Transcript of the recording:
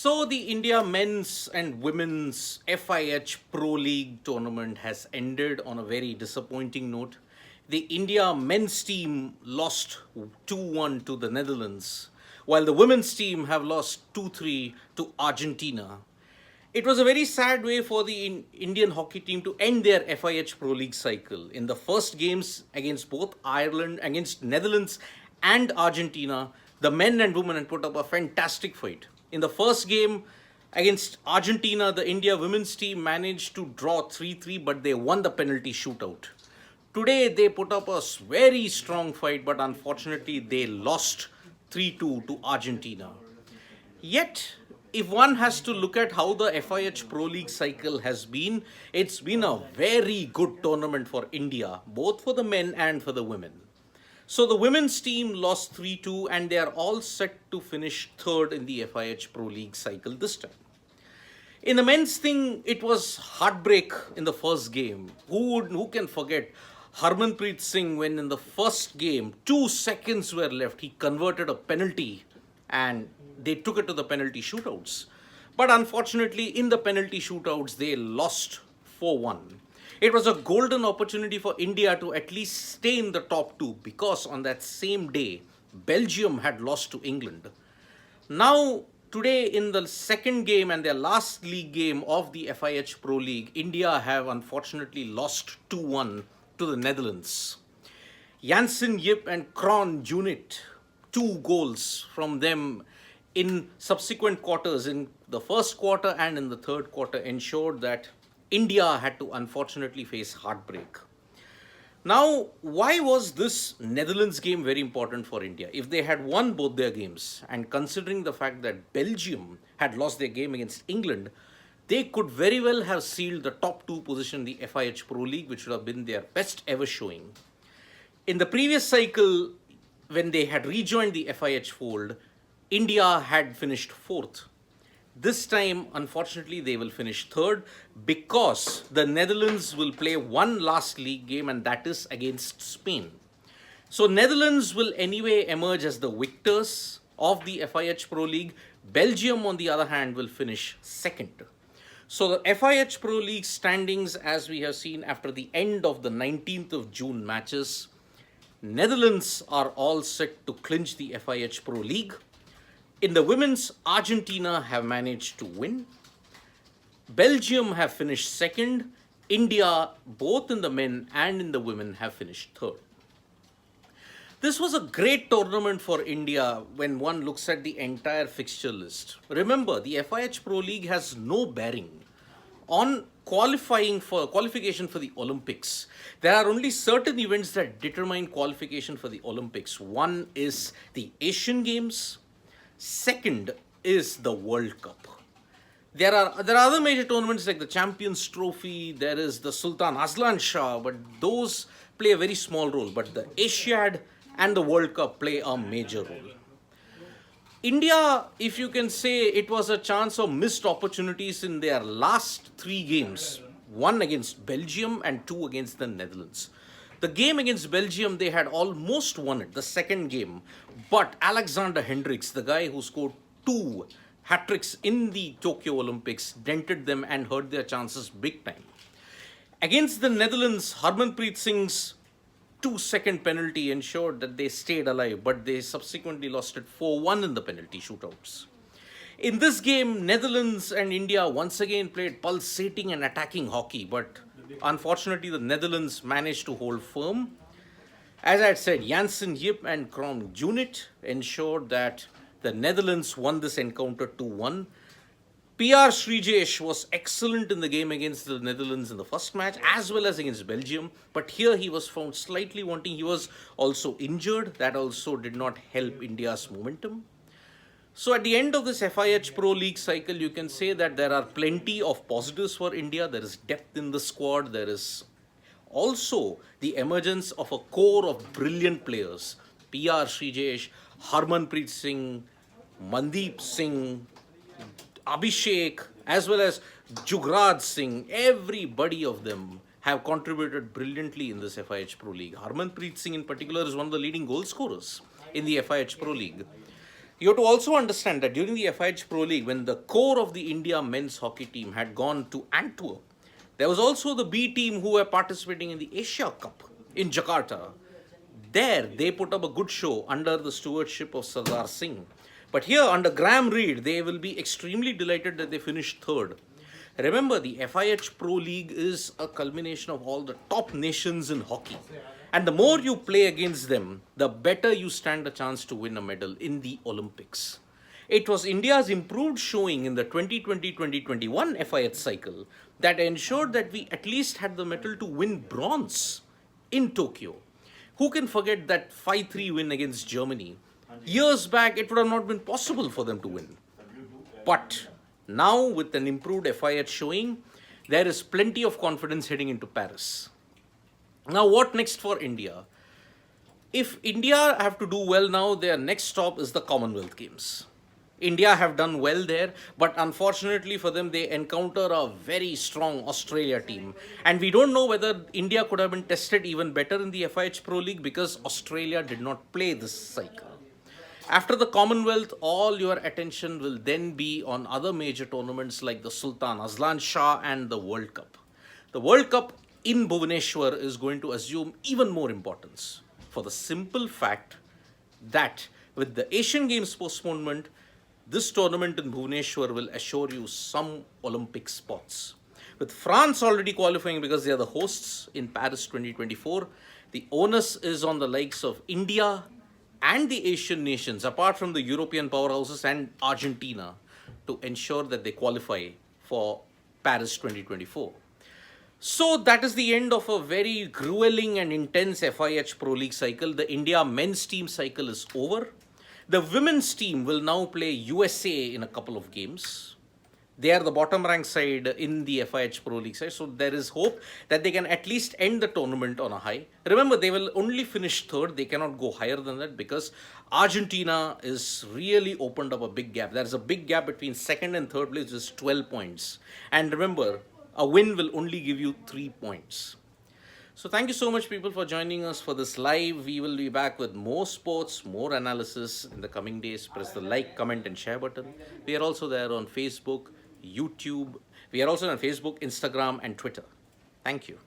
So the India men's and women's FIH Pro League tournament has ended on a very disappointing note. The India men's team lost 2-1 to the Netherlands, while the women's team have lost 2-3 to Argentina. It was a very sad way for the Indian hockey team to end their FIH Pro League cycle. In the first games against both Ireland, against Netherlands and Argentina, the men and women had put up a fantastic fight. In the first game against Argentina, the India women's team managed to draw 3-3, but they won the penalty shootout. Today, they put up a very strong fight, but unfortunately, they lost 3-2 to Argentina. Yet, if one has to look at how the FIH Pro League cycle has been, it's been a very good tournament for India, both for the men and for the women. So the women's team lost 3-2 and they are all set to finish third in the FIH Pro League cycle this time. In the men's thing, it was heartbreak in the first game. Who can forget Harmanpreet Singh when in the first game, 2 seconds were left, he converted a penalty and they took it to the penalty shootouts. But unfortunately, in the penalty shootouts, they lost 4-1. It was a golden opportunity for India to at least stay in the top two because on that same day, Belgium had lost to England. Now, today in the second game and their last league game of the FIH Pro League, India have unfortunately lost 2-1 to the Netherlands. Janssen Yip and Kron Junit, 2 goals from them in subsequent quarters, in the first quarter and in the third quarter, ensured that India had to unfortunately face heartbreak. Now, why was this Netherlands game very important for India? If they had won both their games, and considering the fact that Belgium had lost their game against England, they could very well have sealed the top 2 position in the FIH Pro League, which would have been their best ever showing. In the previous cycle, when they had rejoined the FIH fold, India had finished 4th. This time, unfortunately, they will finish 3rd because the Netherlands will play one last league game and that is against Spain. So Netherlands will anyway emerge as the victors of the FIH Pro League. Belgium, on the other hand, will finish 2nd. So the FIH Pro League standings, as we have seen after the end of the 19th of June matches, Netherlands are all set to clinch the FIH Pro League. In the women's, Argentina have managed to win. Belgium have finished 2nd. India, both in the men and in the women, have finished 3rd. This was a great tournament for India when one looks at the entire fixture list. Remember, the FIH Pro League has no bearing on qualification for the Olympics. There are only certain events that determine qualification for the Olympics. One is the Asian Games. Second is the World Cup. There are other major tournaments like the Champions Trophy, there is the Sultan Aslan Shah, but those play a very small role. But the Asiad and the World Cup play a major role. India, if you can say, it was a chance of missed opportunities in their last 3 games. 1 against Belgium and 2 against the Netherlands. The game against Belgium, they had almost won it, the second game. But Alexander Hendricks, the guy who scored 2 hat-tricks in the Tokyo Olympics, dented them and hurt their chances big time. Against the Netherlands, Harmanpreet Singh's 2-second penalty ensured that they stayed alive, but they subsequently lost it 4-1 in the penalty shootouts. In this game, Netherlands and India once again played pulsating and attacking hockey, but unfortunately, the Netherlands managed to hold firm. As I had said, Janssen Yip and Krom Junit ensured that the Netherlands won this encounter 2-1. PR Srijesh was excellent in the game against the Netherlands in the first match as well as against Belgium. But here he was found slightly wanting. He was also injured. That also did not help India's momentum. So at the end of this FIH Pro League cycle, you can say that there are plenty of positives for India. There is depth in the squad. There is also the emergence of a core of brilliant players. PR Srijesh, Harmanpreet Singh, Mandeep Singh, Abhishek, as well as Jugraj Singh. Everybody of them have contributed brilliantly in this FIH Pro League. Harmanpreet Singh in particular is one of the leading goal scorers in the FIH Pro League. You have to also understand that during the FIH Pro League, when the core of the India men's hockey team had gone to Antwerp, there was also the B team who were participating in the Asia Cup in Jakarta. There, they put up a good show under the stewardship of Sardar Singh. But here, under Graham Reed, they will be extremely delighted that they finished third. Remember, the FIH Pro League is a culmination of all the top nations in hockey. And the more you play against them, the better you stand a chance to win a medal in the Olympics. It was India's improved showing in the 2020-2021 FIH cycle that ensured that we at least had the mettle to win bronze in Tokyo. Who can forget that 5-3 win against Germany? Years back, it would have not been possible for them to win. But now, with an improved FIH showing, there is plenty of confidence heading into Paris. Now, what next for India? If India have to do well now, their next stop is the Commonwealth Games. India have done well there, but unfortunately for them, they encounter a very strong Australia team. And we don't know whether India could have been tested even better in the FIH Pro League because Australia did not play this cycle. After the Commonwealth, all your attention will then be on other major tournaments like the Sultan Azlan Shah and the World Cup. The World Cup in Bhubaneswar is going to assume even more importance for the simple fact that with the Asian Games postponement, this tournament in Bhubaneswar will assure you some Olympic spots. With France already qualifying because they are the hosts in Paris 2024, the onus is on the likes of India and the Asian nations, apart from the European powerhouses and Argentina, to ensure that they qualify for Paris 2024. So that is the end of a very grueling and intense FIH Pro League cycle. The India men's team cycle is over. The women's team will now play USA in a couple of games. They are the bottom ranked side in the FIH Pro League side. So there is hope that they can at least end the tournament on a high. Remember, they will only finish third. They cannot go higher than that because Argentina is really opened up a big gap. There is a big gap between second and third place, which is 12 points. And remember, a win will only give you 3 points. So thank you so much, people, for joining us for this live. We will be back with more sports, more analysis in the coming days. Press the like, comment, and share button. We are also there on Facebook, YouTube. We are also on Facebook, Instagram, and Twitter. Thank you.